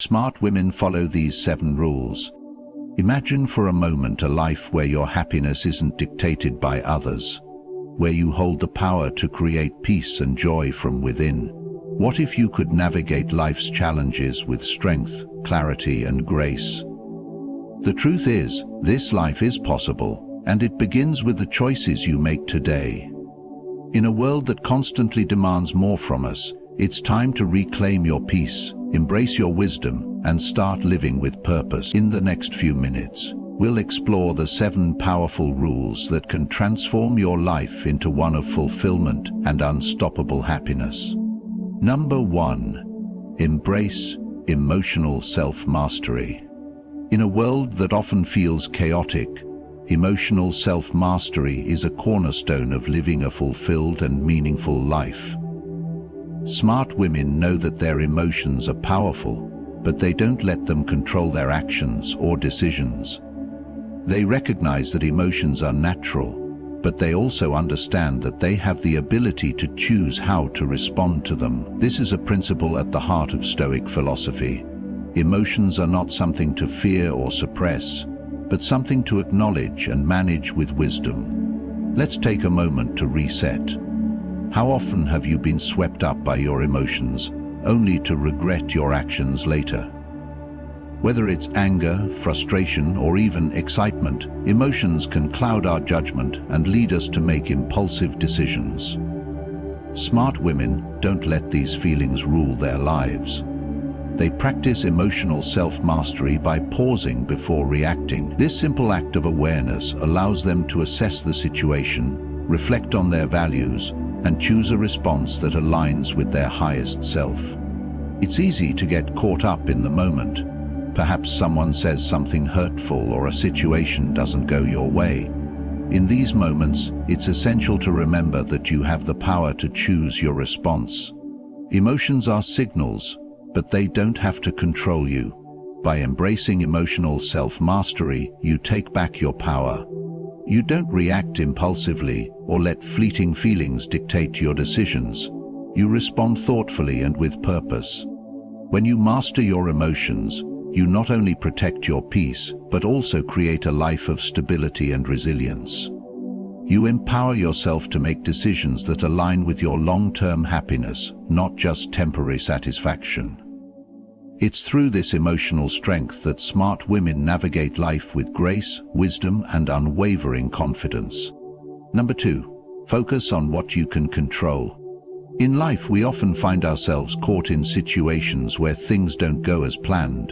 Smart women follow these 7 rules. Imagine for a moment a life where your happiness isn't dictated by others, where you hold the power to create peace and joy from within. What if you could navigate life's challenges with strength, clarity, and grace? The truth is, this life is possible, and it begins with the choices you make today. In a world that constantly demands more from us, it's time to reclaim your peace, embrace your wisdom, and start living with purpose. In the next few minutes, we'll explore the 7 powerful rules that can transform your life into one of fulfillment and unstoppable happiness. Number 1. Embrace emotional self-mastery. In a world that often feels chaotic, emotional self-mastery is a cornerstone of living a fulfilled and meaningful life. Smart women know that their emotions are powerful, but they don't let them control their actions or decisions. They recognize that emotions are natural, but they also understand that they have the ability to choose how to respond to them. This is a principle at the heart of Stoic philosophy. Emotions are not something to fear or suppress, but something to acknowledge and manage with wisdom. Let's take a moment to reset. How often have you been swept up by your emotions, only to regret your actions later? Whether it's anger, frustration, or even excitement, emotions can cloud our judgment and lead us to make impulsive decisions. Smart women don't let these feelings rule their lives. They practice emotional self-mastery by pausing before reacting. This simple act of awareness allows them to assess the situation, reflect on their values, and choose a response that aligns with their highest self. It's easy to get caught up in the moment. Perhaps someone says something hurtful or a situation doesn't go your way. In these moments, it's essential to remember that you have the power to choose your response. Emotions are signals, but they don't have to control you. By embracing emotional self-mastery, you take back your power. You don't react impulsively or let fleeting feelings dictate your decisions. You respond thoughtfully and with purpose. When you master your emotions, you not only protect your peace, but also create a life of stability and resilience. You empower yourself to make decisions that align with your long-term happiness, not just temporary satisfaction. It's through this emotional strength that smart women navigate life with grace, wisdom, and unwavering confidence. Number 2. Focus on what you can control. In life, we often find ourselves caught in situations where things don't go as planned,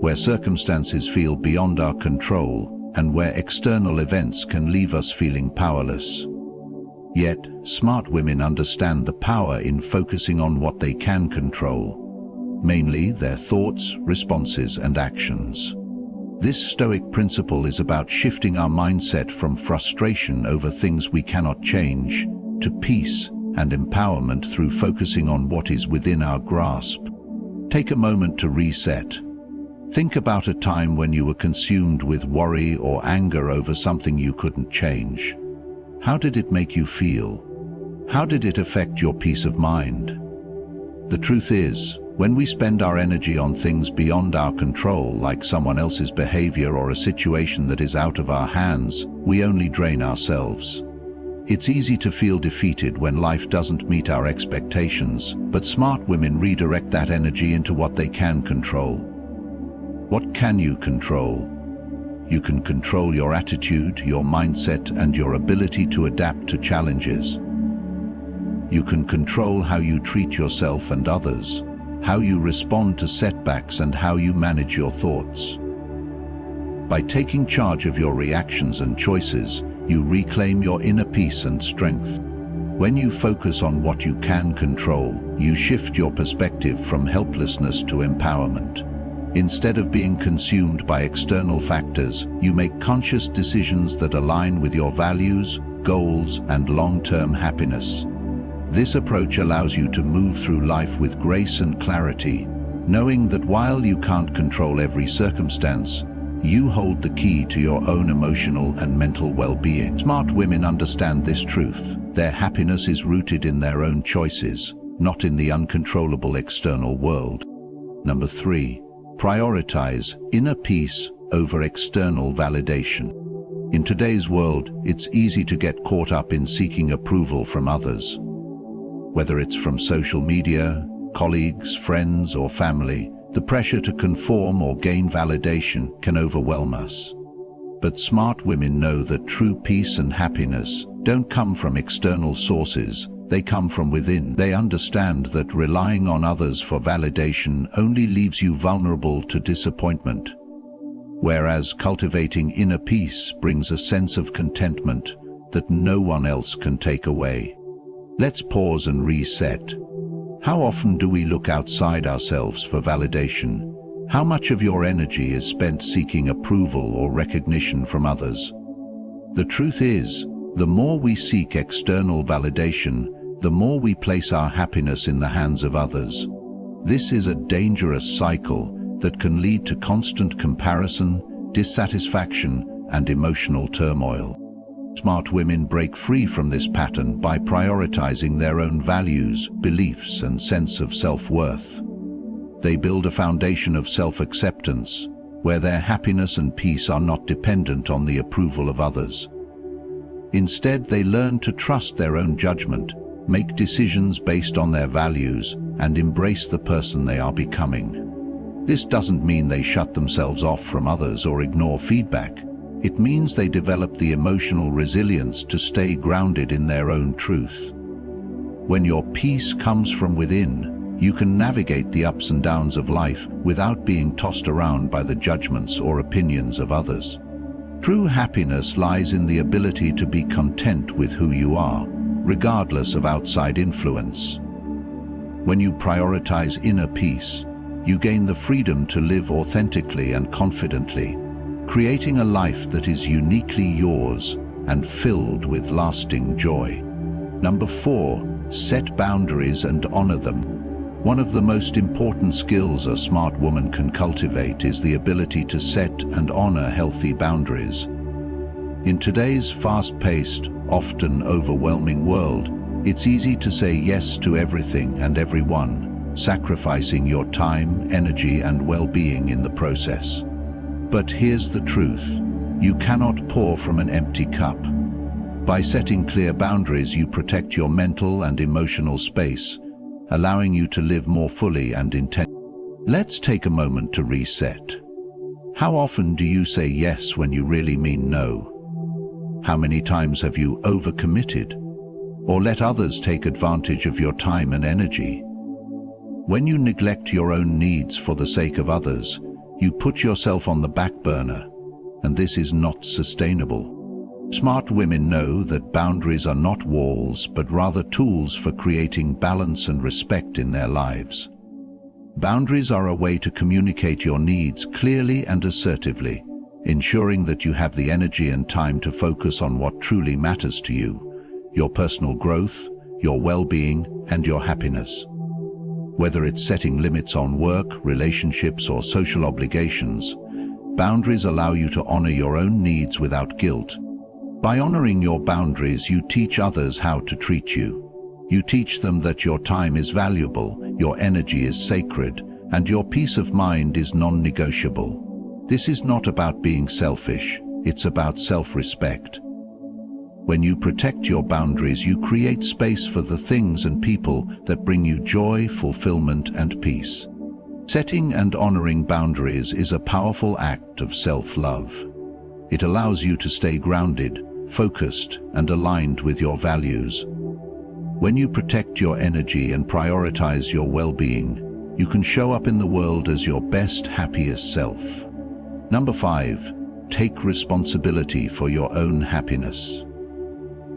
where circumstances feel beyond our control, and where external events can leave us feeling powerless. Yet, smart women understand the power in focusing on what they can control, mainly their thoughts, responses, and actions. This Stoic principle is about shifting our mindset from frustration over things we cannot change to peace and empowerment through focusing on what is within our grasp. Take a moment to reset. Think about a time when you were consumed with worry or anger over something you couldn't change. How did it make you feel? How did it affect your peace of mind? The truth is, when we spend our energy on things beyond our control, like someone else's behavior or a situation that is out of our hands, we only drain ourselves. It's easy to feel defeated when life doesn't meet our expectations, but smart women redirect that energy into what they can control. What can you control? You can control your attitude, your mindset, and your ability to adapt to challenges. You can control how you treat yourself and others, how you respond to setbacks, and how you manage your thoughts. By taking charge of your reactions and choices, you reclaim your inner peace and strength. When you focus on what you can control, you shift your perspective from helplessness to empowerment. Instead of being consumed by external factors, you make conscious decisions that align with your values, goals, and long-term happiness. This approach allows you to move through life with grace and clarity, knowing that while you can't control every circumstance, you hold the key to your own emotional and mental well-being. Smart women understand this truth. Their happiness is rooted in their own choices, not in the uncontrollable external world. Number 3. Prioritize inner peace over external validation. In today's world, it's easy to get caught up in seeking approval from others. Whether it's from social media, colleagues, friends, or family, the pressure to conform or gain validation can overwhelm us. But smart women know that true peace and happiness don't come from external sources, they come from within. They understand that relying on others for validation only leaves you vulnerable to disappointment, whereas cultivating inner peace brings a sense of contentment that no one else can take away. Let's pause and reset. How often do we look outside ourselves for validation? How much of your energy is spent seeking approval or recognition from others? The truth is, the more we seek external validation, the more we place our happiness in the hands of others. This is a dangerous cycle that can lead to constant comparison, dissatisfaction, and emotional turmoil. Smart women break free from this pattern by prioritizing their own values, beliefs, and sense of self-worth. They build a foundation of self-acceptance, where their happiness and peace are not dependent on the approval of others. Instead, they learn to trust their own judgment, make decisions based on their values, and embrace the person they are becoming. This doesn't mean they shut themselves off from others or ignore feedback. It means they develop the emotional resilience to stay grounded in their own truth. When your peace comes from within, you can navigate the ups and downs of life without being tossed around by the judgments or opinions of others. True happiness lies in the ability to be content with who you are, regardless of outside influence. When you prioritize inner peace, you gain the freedom to live authentically and confidently, creating a life that is uniquely yours and filled with lasting joy. Number 4, set boundaries and honor them. One of the most important skills a smart woman can cultivate is the ability to set and honor healthy boundaries. In today's fast-paced, often overwhelming world, it's easy to say yes to everything and everyone, sacrificing your time, energy, and well-being in the process. But here's the truth: you cannot pour from an empty cup. By setting clear boundaries, you protect your mental and emotional space, allowing you to live more fully and intentionally. Let's take a moment to reset. How often do you say yes when you really mean no? How many times have you overcommitted or let others take advantage of your time and energy? When you neglect your own needs for the sake of others, you put yourself on the back burner, and this is not sustainable. Smart women know that boundaries are not walls, but rather tools for creating balance and respect in their lives. Boundaries are a way to communicate your needs clearly and assertively, ensuring that you have the energy and time to focus on what truly matters to you: your personal growth, your well-being, and your happiness. Whether it's setting limits on work, relationships, or social obligations, boundaries allow you to honor your own needs without guilt. By honoring your boundaries, you teach others how to treat you. You teach them that your time is valuable, your energy is sacred, and your peace of mind is non-negotiable. This is not about being selfish, it's about self-respect. When you protect your boundaries, you create space for the things and people that bring you joy, fulfillment, and peace. Setting and honoring boundaries is a powerful act of self-love. It allows you to stay grounded, focused, and aligned with your values. When you protect your energy and prioritize your well-being, you can show up in the world as your best, happiest self. Number 5, take responsibility for your own happiness.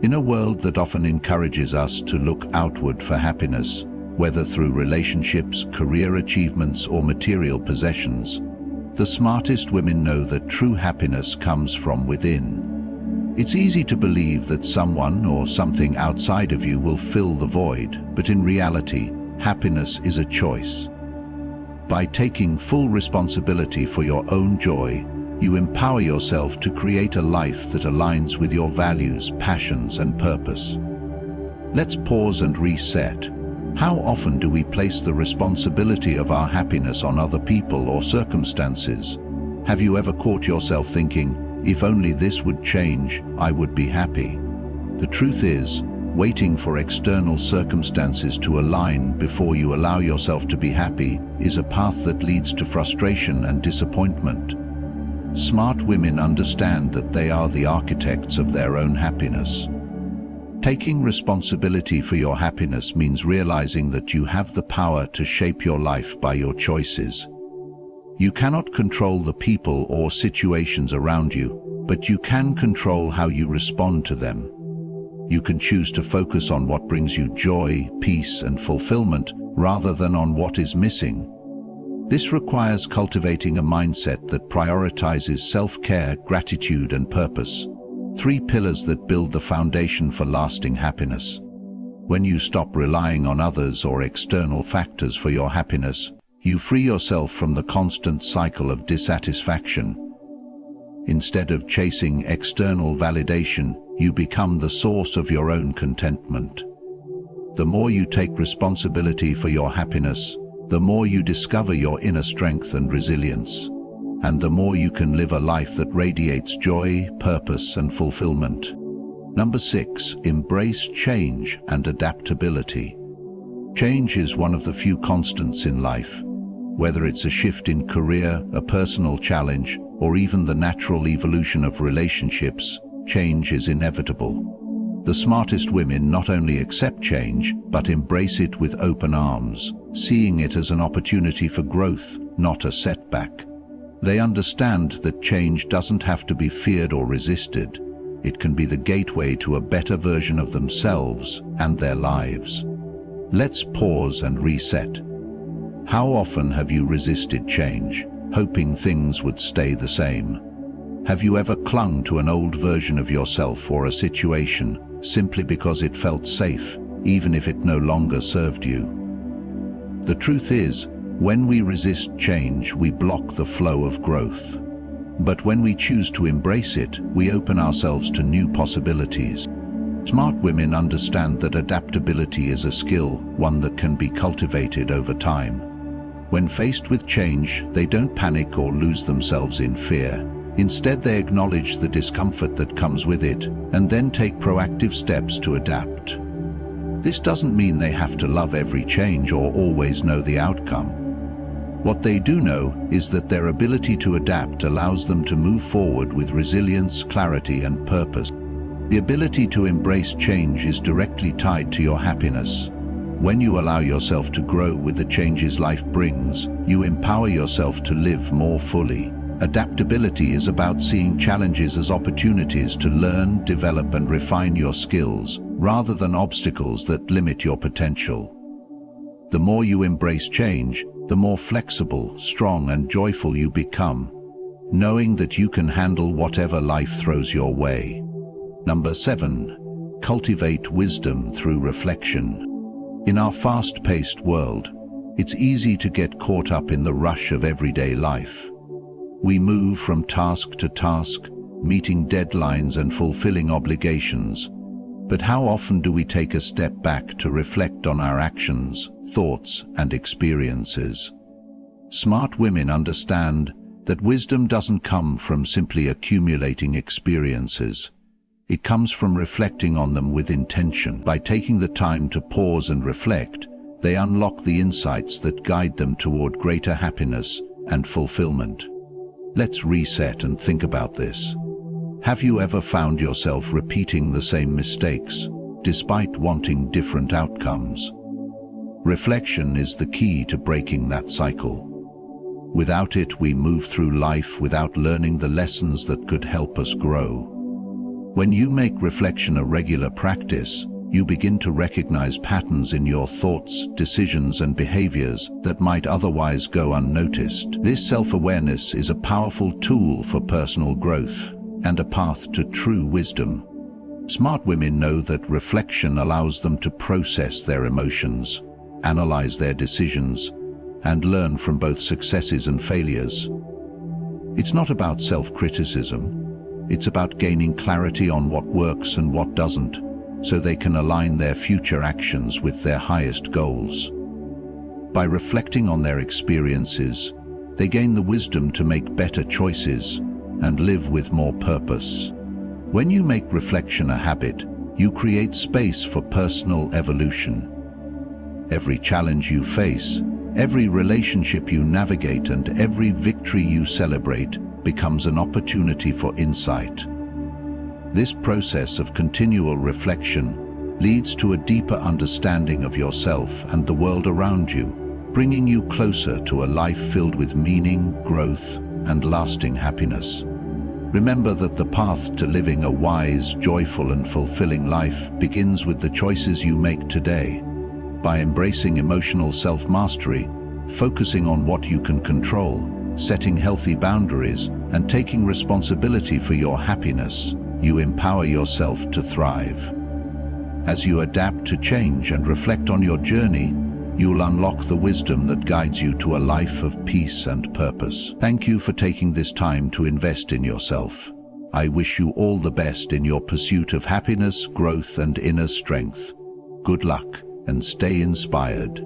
In a world that often encourages us to look outward for happiness, whether through relationships, career achievements, or material possessions, the smartest women know that true happiness comes from within. It's easy to believe that someone or something outside of you will fill the void, but in reality, happiness is a choice. By taking full responsibility for your own joy, you empower yourself to create a life that aligns with your values, passions, and purpose. Let's pause and reset. How often do we place the responsibility of our happiness on other people or circumstances? Have you ever caught yourself thinking, if only this would change, I would be happy? The truth is, waiting for external circumstances to align before you allow yourself to be happy is a path that leads to frustration and disappointment. Smart women understand that they are the architects of their own happiness. Taking responsibility for your happiness means realizing that you have the power to shape your life by your choices. You cannot control the people or situations around you, but you can control how you respond to them. You can choose to focus on what brings you joy, peace, and fulfillment rather than on what is missing. This requires cultivating a mindset that prioritizes self-care, gratitude, and purpose, 3 pillars that build the foundation for lasting happiness. When you stop relying on others or external factors for your happiness, you free yourself from the constant cycle of dissatisfaction. Instead of chasing external validation, you become the source of your own contentment. The more you take responsibility for your happiness, the more you discover your inner strength and resilience, and the more you can live a life that radiates joy, purpose, and fulfillment. Number 6, embrace change and adaptability. Change is one of the few constants in life. Whether it's a shift in career, a personal challenge, or even the natural evolution of relationships, change is inevitable. The smartest women not only accept change, but embrace it with open arms, seeing it as an opportunity for growth, not a setback. They understand that change doesn't have to be feared or resisted. It can be the gateway to a better version of themselves and their lives. Let's pause and reset. How often have you resisted change, hoping things would stay the same? Have you ever clung to an old version of yourself or a situation simply because it felt safe, even if it no longer served you? The truth is, when we resist change, we block the flow of growth. But when we choose to embrace it, we open ourselves to new possibilities. Smart women understand that adaptability is a skill, one that can be cultivated over time. When faced with change, they don't panic or lose themselves in fear. Instead, they acknowledge the discomfort that comes with it, and then take proactive steps to adapt. This doesn't mean they have to love every change or always know the outcome. What they do know is that their ability to adapt allows them to move forward with resilience, clarity, and purpose. The ability to embrace change is directly tied to your happiness. When you allow yourself to grow with the changes life brings, you empower yourself to live more fully. Adaptability is about seeing challenges as opportunities to learn, develop, and refine your skills, rather than obstacles that limit your potential. The more you embrace change, the more flexible, strong, and joyful you become, knowing that you can handle whatever life throws your way. Number 7, cultivate wisdom through reflection. In our fast-paced world, it's easy to get caught up in the rush of everyday life. We move from task to task, meeting deadlines and fulfilling obligations. But how often do we take a step back to reflect on our actions, thoughts, and experiences? Smart women understand that wisdom doesn't come from simply accumulating experiences. It comes from reflecting on them with intention. By taking the time to pause and reflect, they unlock the insights that guide them toward greater happiness and fulfillment. Let's reset and think about this. Have you ever found yourself repeating the same mistakes, despite wanting different outcomes? Reflection is the key to breaking that cycle. Without it, we move through life without learning the lessons that could help us grow. When you make reflection a regular practice, you begin to recognize patterns in your thoughts, decisions, and behaviors that might otherwise go unnoticed. This self-awareness is a powerful tool for personal growth and a path to true wisdom. Smart women know that reflection allows them to process their emotions, analyze their decisions, and learn from both successes and failures. It's not about self-criticism. It's about gaining clarity on what works and what doesn't, so they can align their future actions with their highest goals. By reflecting on their experiences, they gain the wisdom to make better choices and live with more purpose. When you make reflection a habit, you create space for personal evolution. Every challenge you face, every relationship you navigate, and every victory you celebrate becomes an opportunity for insight. This process of continual reflection leads to a deeper understanding of yourself and the world around you, bringing you closer to a life filled with meaning, growth, and lasting happiness. Remember that the path to living a wise, joyful, and fulfilling life begins with the choices you make today. By embracing emotional self-mastery, focusing on what you can control, setting healthy boundaries, and taking responsibility for your happiness, you empower yourself to thrive. As you adapt to change and reflect on your journey, you'll unlock the wisdom that guides you to a life of peace and purpose. Thank you for taking this time to invest in yourself. I wish you all the best in your pursuit of happiness, growth, and inner strength. Good luck, and stay inspired.